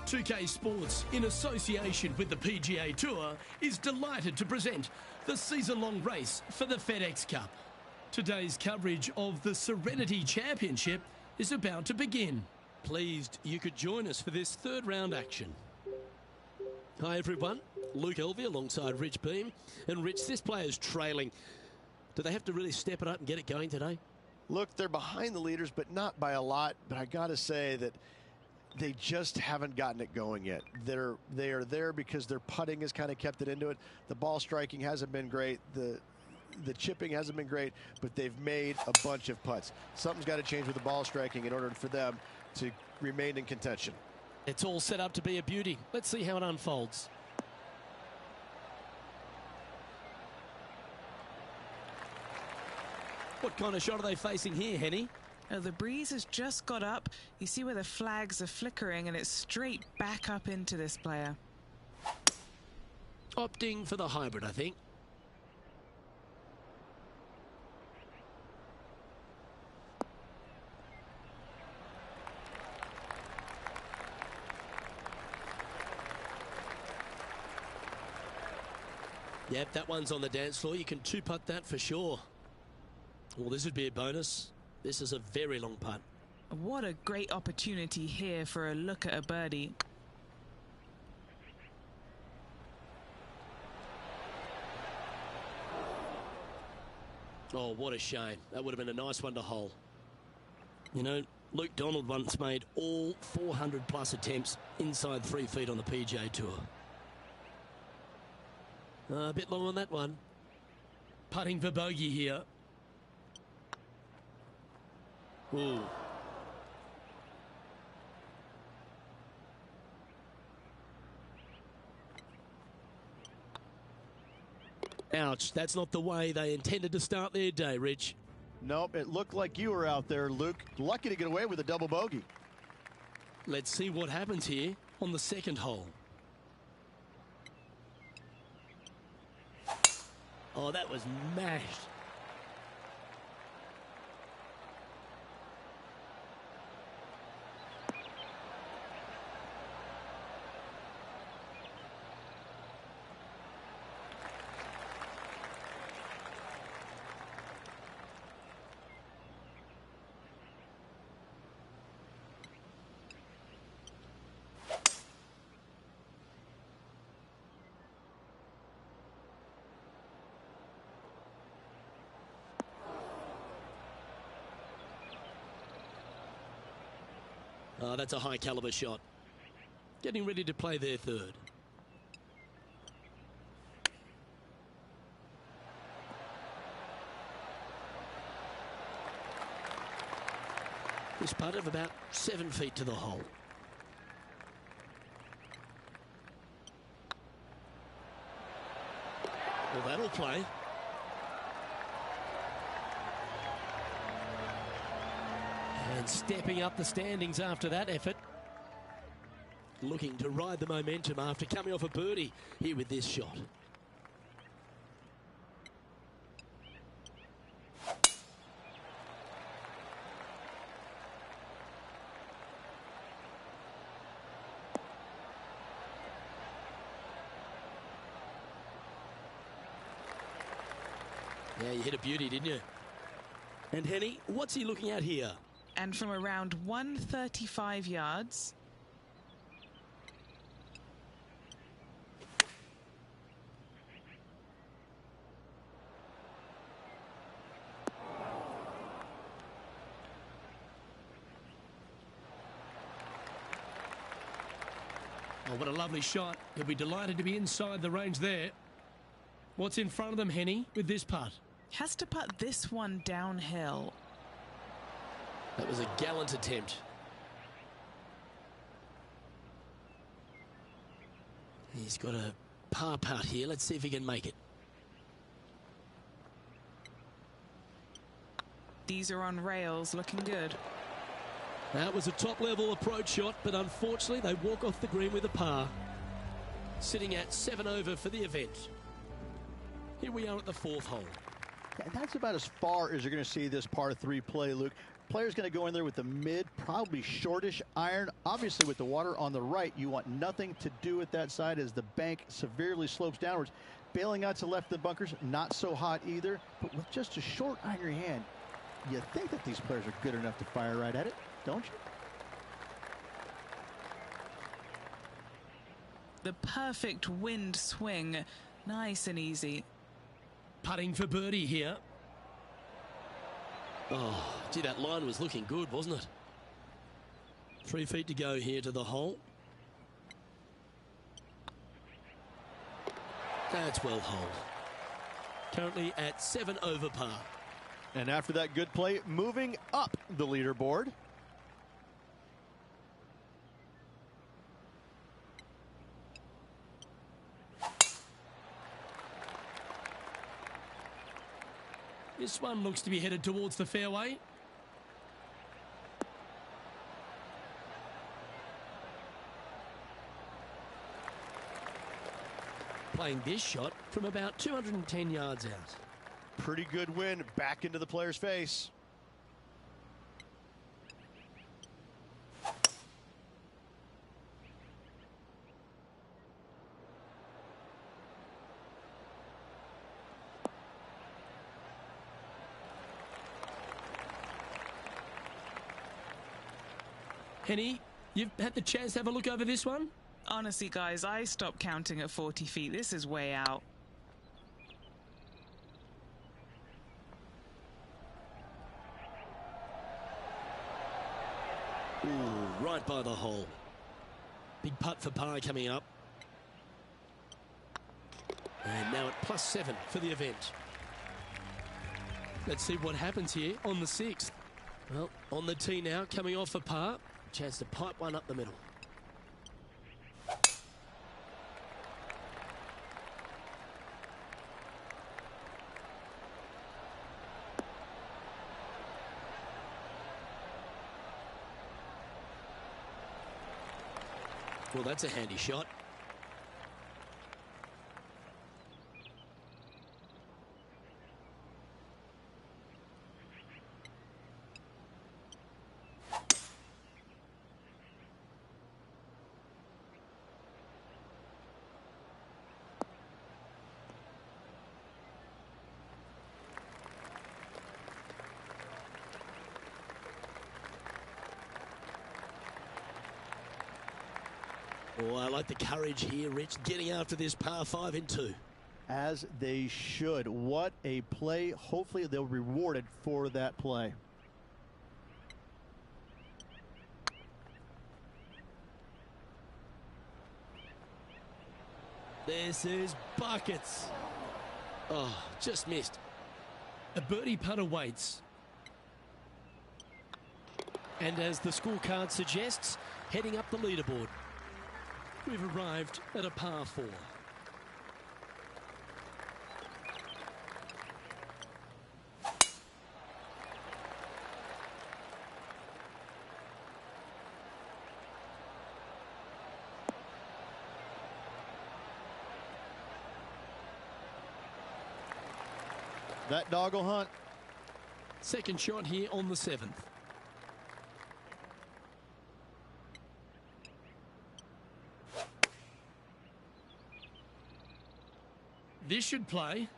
2K Sports, in association with the PGA Tour, is delighted to present the season-long race for the FedEx Cup. Today's coverage of the Serenity Championship is about to begin. Pleased you could join us for this third round action. Hi everyone, Luke Elvey alongside Rich Beam. And Rich, this player's trailing. Do they have to really step it up and get it going today? Look, they're behind the leaders, but not by a lot. But I got to say that they just haven't gotten it going yet. They are there because their putting has kind of kept it into it. The ball striking hasn't been great. The chipping hasn't been great, but they've made a bunch of putts. Something's got to change with the ball striking in order for them to remain in contention. It's all set up to be a beauty. Let's see how it unfolds. What kind of shot are they facing here, Henny? Oh, the breeze has just got up. You see where the flags are flickering, and it's straight back up into this player. Opting for the hybrid, I think. Yep, that one's on the dance floor. You can two-putt that for sure. Well, this would be a bonus. This is a very long putt. What a great opportunity here for a look at a birdie. Oh, what a shame. That would have been a nice one to hole. You know, Luke Donald once made all 400-plus attempts inside 3 feet on the PGA Tour. A bit long on that one. Putting for bogey here. Ooh. Ouch, that's not the way they intended to start their day, Rich. Nope, it looked like you were out there, Luke. Lucky to get away with a double bogey. Let's see what happens here on the second hole. Oh, that was mashed. Oh, that's a high caliber shot. Getting ready to play their third. This putt of about 7 feet to the hole. Well, that'll play. And stepping up the standings after that effort. Looking to ride the momentum after coming off a birdie here with this shot. Yeah, you hit a beauty, didn't you? And Henny, what's he looking at here? And from around 135 yards. Oh, what a lovely shot. He'll be delighted to be inside the range there. What's in front of them, Henny, with this putt? Has to putt this one downhill. That was a gallant attempt. He's got a par putt here. Let's see if he can make it. These are on rails, looking good. That was a top-level approach shot, but unfortunately they walk off the green with a par. Sitting at 7 over for the event. Here we are at the 4th hole. And that's about as far as you're going to see this par 3 play, Luke. Player's going to go in there with the mid, probably shortish iron. Obviously, with the water on the right, you want nothing to do with that side as the bank severely slopes downwards. Bailing out to left of the bunkers, not so hot either. But with just a short iron in your hand, you think that these players are good enough to fire right at it, don't you? The perfect wind swing, nice and easy. Putting for birdie here. Oh, gee, that line was looking good, wasn't it? 3 feet to go here to the hole. That's well holed. Currently at 7 over par. And after that good play, moving up the leaderboard. This one looks to be headed towards the fairway. Playing this shot from about 210 yards out. Pretty good win back into the player's face. Henny, you've had the chance to have a look over this one? Honestly, guys, I stopped counting at 40 feet. This is way out. Ooh, right by the hole. Big putt for par coming up. And now at +7 for the event. Let's see what happens here on the 6th. Well, on the tee now, coming off for par. Chance to pipe one up the middle. Well, that's a handy shot. Oh, I like the courage here, Rich, getting after this par 5 in 2. As they should. What a play. Hopefully they'll be rewarded for that play. This is buckets. Oh, just missed. A birdie putt awaits. And as the scorecard suggests, heading up the leaderboard. We've arrived at a par 4. That dog will hunt. Second shot here on the 7th. This should play.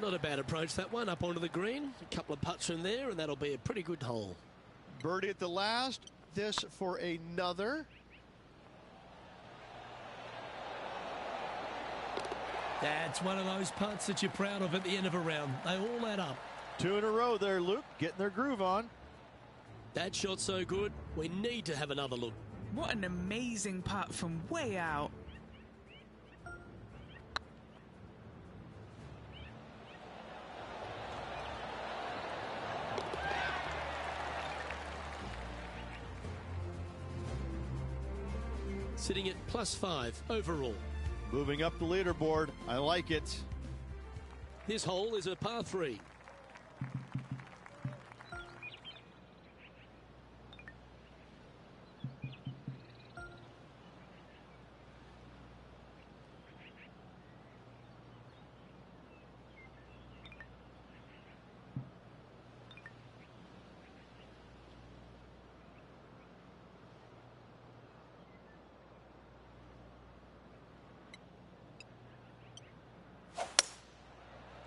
Not a bad approach, that one, up onto the green. A couple of putts from there, and that'll be a pretty good hole. Birdie at the last. This for another. That's one of those putts that you're proud of at the end of a round. They all add up. 2 in a row there, Luke. Getting their groove on. That shot's so good, we need to have another look. What an amazing putt from way out. Sitting at +5 overall. Moving up the leaderboard. I like it. This hole is a par 3.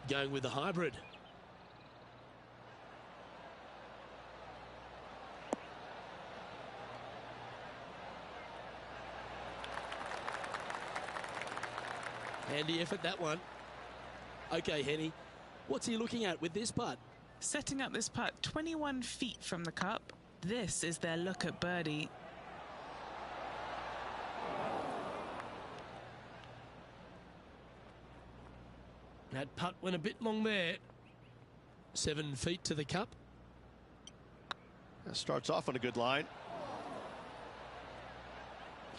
Going with the hybrid. Handy effort, that one. Okay, Henny, what's he looking at with this putt? Setting up this putt 21 feet from the cup. This is their look at birdie. That putt went a bit long there. 7 feet to the cup. That starts off on a good line.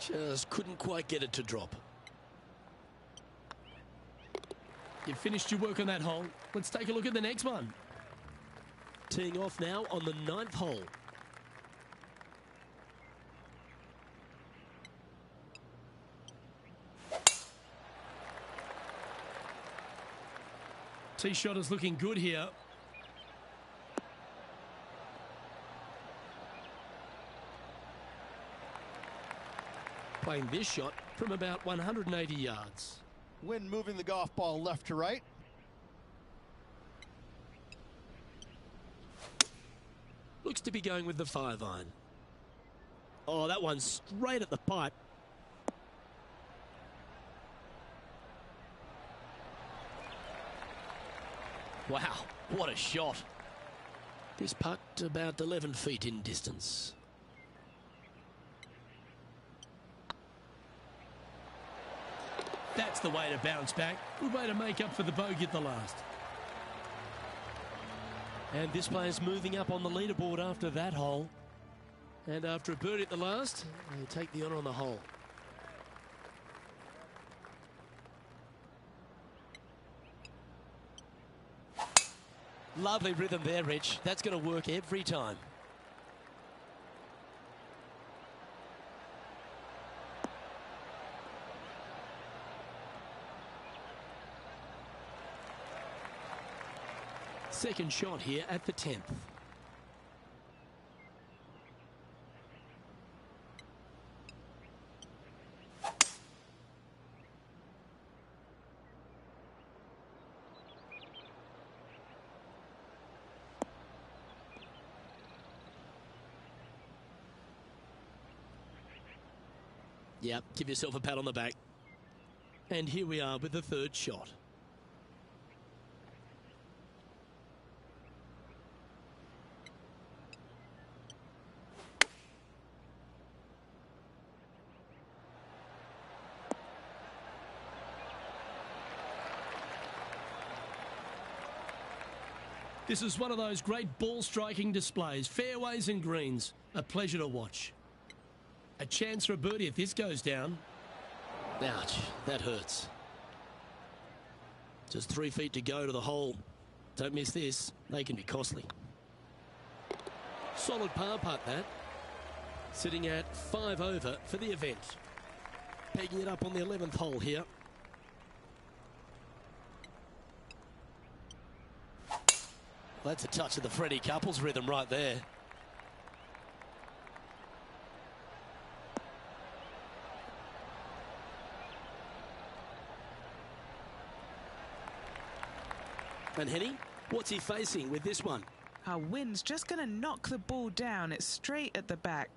Just couldn't quite get it to drop. You've finished your work on that hole. Let's take a look at the next one. Teeing off now on the 9th hole. Tee shot is looking good here. Playing this shot from about 180 yards. Wind moving the golf ball left to right. Looks to be going with the 5-iron. Oh, that one's straight at the pipe. Wow, what a shot. This putt about 11 feet in distance. That's the way to bounce back. Good way to make up for the bogey at the last. And this player's moving up on the leaderboard after that hole. And after a birdie at the last, they take the honour on the hole. Lovely rhythm there, Rich. That's going to work every time. Second shot here at the 10th. Yep, give yourself a pat on the back. And here we are with the third shot. This is one of those great ball striking displays. Fairways and greens. A pleasure to watch. A chance for a birdie if this goes down. Ouch, that hurts. Just 3 feet to go to the hole. Don't miss this. They can be costly. Solid par putt, that. Sitting at 5 over for the event. Pegging it up on the 11th hole here. That's a touch of the Freddie Couples rhythm right there. And Henny, what's he facing with this one? Our wind's just going to knock the ball down. It's straight at the back.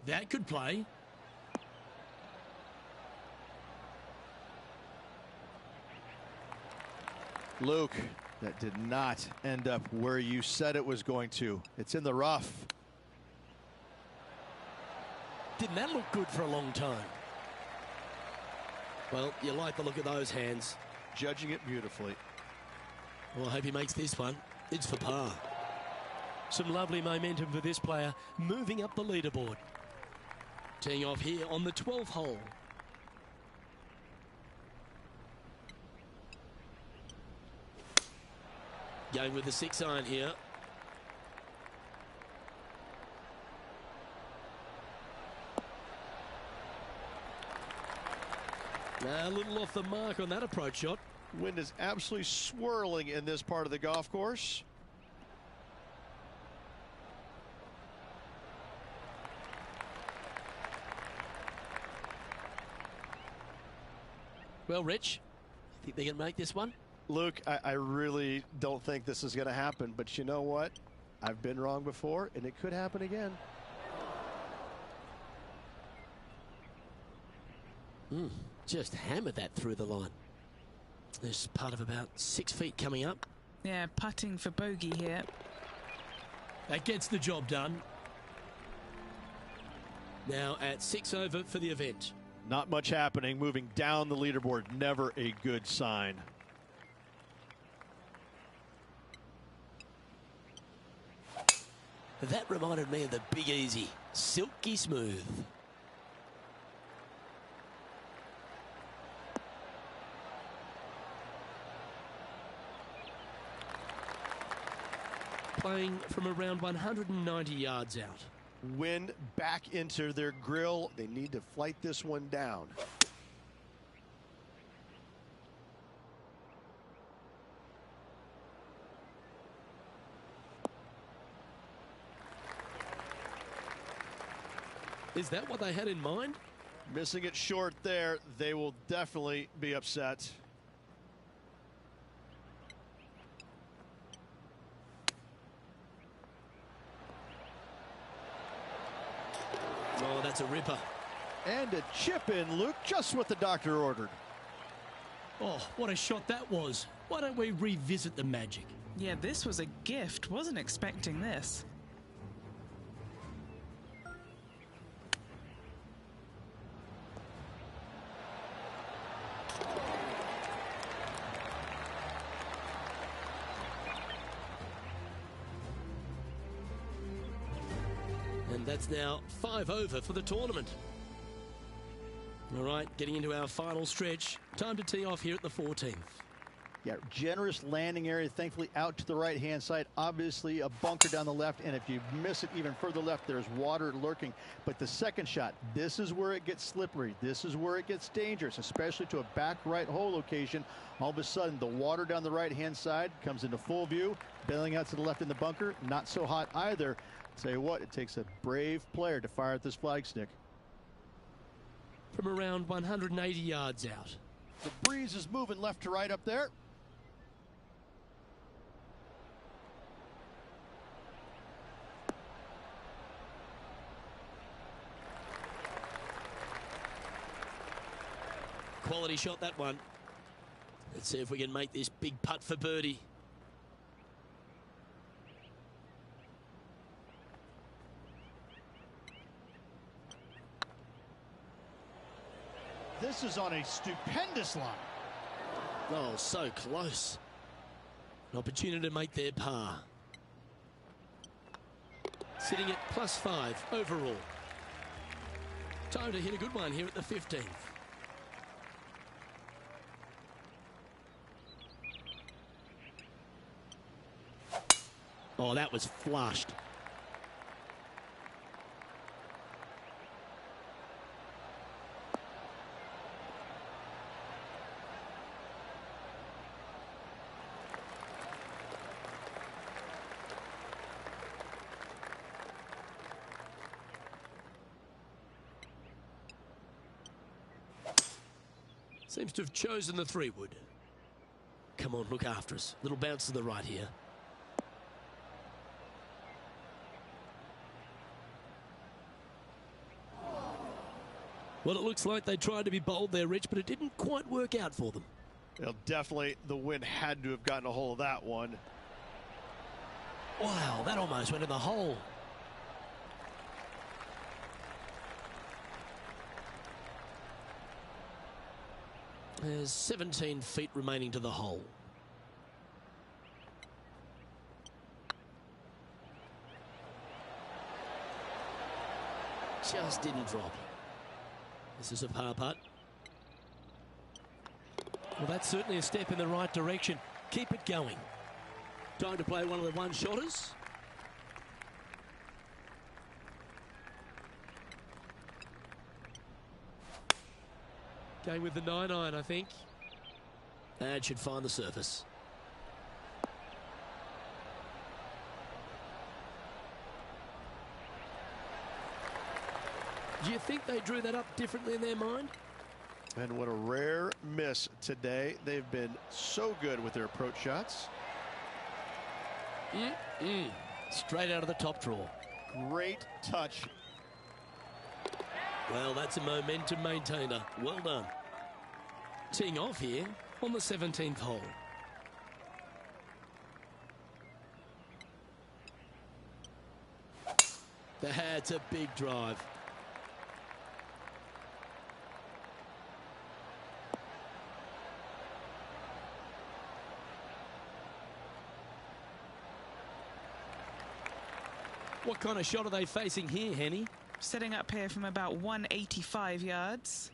That could play. Luke, that did not end up where you said it was going to. It's in the rough. Didn't that look good for a long time? Well, you like the look of those hands. Judging it beautifully. Well, I hope he makes this one. It's for par. Some lovely momentum for this player, moving up the leaderboard. Teeing off here on the 12th hole. Going with the 6-iron here. A little off the mark on that approach shot. Wind is absolutely swirling in this part of the golf course. Well, Rich, you think they can make this one? Luke, I really don't think this is going to happen, but you know what? I've been wrong before, and it could happen again. Just hammered that through the line. There's part of about 6 feet coming up. Yeah, putting for bogey here. That gets the job done. Now at 6 over for the event. Not much happening. Moving down the leaderboard, never a good sign. That reminded me of the Big Easy. Silky smooth. Playing from around 190 yards out. Wind back into their grill. They need to flight this one down. Is that what they had in mind? Missing it short there. They will definitely be upset. Oh, that's a ripper. And a chip in, Luke, just what the doctor ordered. Oh, what a shot that was. Why don't we revisit the magic? Yeah, this was a gift. Wasn't expecting this. And that's now 5 over for the tournament. All right, getting into our final stretch. Time to tee off here at the 14th. Yeah, generous landing area, thankfully out to the right-hand side. Obviously a bunker down the left, and if you miss it even further left, there's water lurking. But the second shot, this is where it gets slippery. This is where it gets dangerous, especially to a back right hole location. All of a sudden, the water down the right-hand side comes into full view. Bailing out to the left in the bunker, not so hot either. Tell you what, it takes a brave player to fire at this flag stick. From around 180 yards out. The breeze is moving left to right up there. Quality shot, that one. Let's see if we can make this big putt for birdie. This is on a stupendous line. Oh, so close. An opportunity to make their par. Sitting at +5 overall. Time to hit a good one here at the 15th. Oh, that was flushed. Seems to have chosen the 3-wood. Come on, look after us. Little bounce to the right here. Well, it looks like they tried to be bold there, Rich, but it didn't quite work out for them. Well, definitely the wind had to have gotten a hold of that one. Wow, that almost went in the hole. There's 17 feet remaining to the hole. Just didn't drop. This is a par putt. Well, that's certainly a step in the right direction. Keep it going. Time to play one of the one-shotters. Going with the 9-iron, I think. And should find the surface. Do you think they drew that up differently in their mind? And what a rare miss today. They've been so good with their approach shots. Straight out of the top drawer. Great touch. Well, that's a momentum maintainer. Well done. Teeing off here on the 17th hole. That's a big drive. What kind of shot are they facing here, Henny? Setting up here from about 185 yards.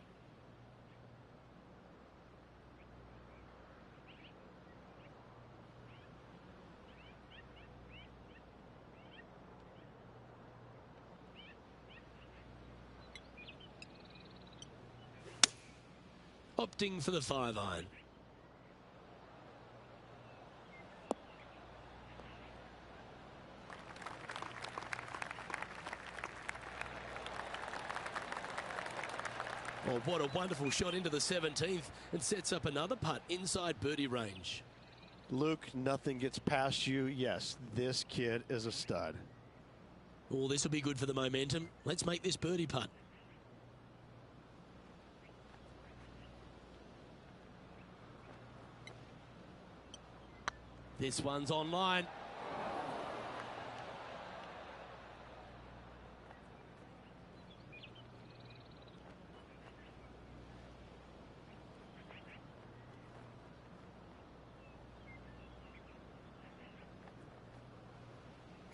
Opting for the 5-iron. Oh, what a wonderful shot into the 17th and sets up another putt inside birdie range. Luke, nothing gets past you. Yes, this kid is a stud. Oh, this will be good for the momentum. Let's make this birdie putt. This one's online.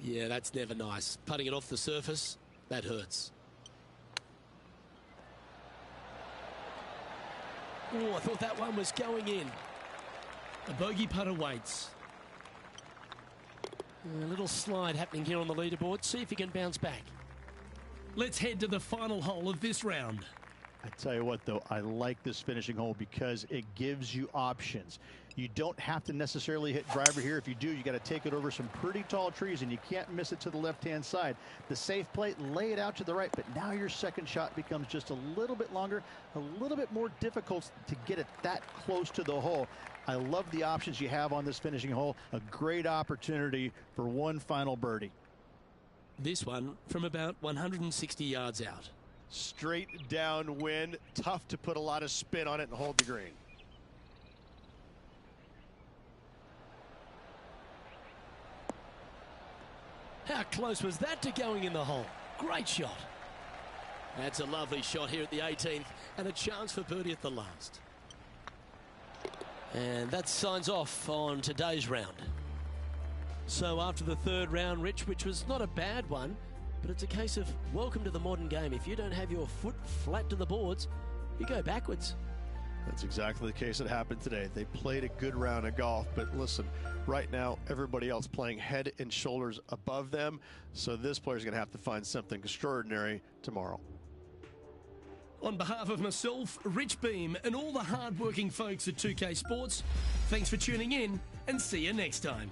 Yeah, that's never nice. Putting it off the surface, that hurts. Oh, I thought that one was going in. A bogey putt awaits. A little slide happening here on the leaderboard. See if he can bounce back. Let's head to the final hole of this round. I tell you what, though, I like this finishing hole because it gives you options. You don't have to necessarily hit driver here. If you do, you got to take it over some pretty tall trees, and you can't miss it to the left-hand side. The safe play, lay it out to the right, but now your second shot becomes just a little bit longer, a little bit more difficult to get it that close to the hole. I love the options you have on this finishing hole. A great opportunity for one final birdie. This one from about 160 yards out. Straight downwind, tough to put a lot of spin on it and hold the green. How close was that to going in the hole? Great shot. That's a lovely shot here at the 18th and a chance for birdie at the last. And that signs off on today's round. So after the third round, Rich, which was not a bad one, but it's a case of welcome to the modern game. If you don't have your foot flat to the boards, you go backwards. That's exactly the case that happened today. They played a good round of golf, but listen, right now, everybody else playing head and shoulders above them. So this player's going to have to find something extraordinary tomorrow. On behalf of myself, Rich Beem, and all the hard-working folks at 2K Sports, thanks for tuning in and see you next time.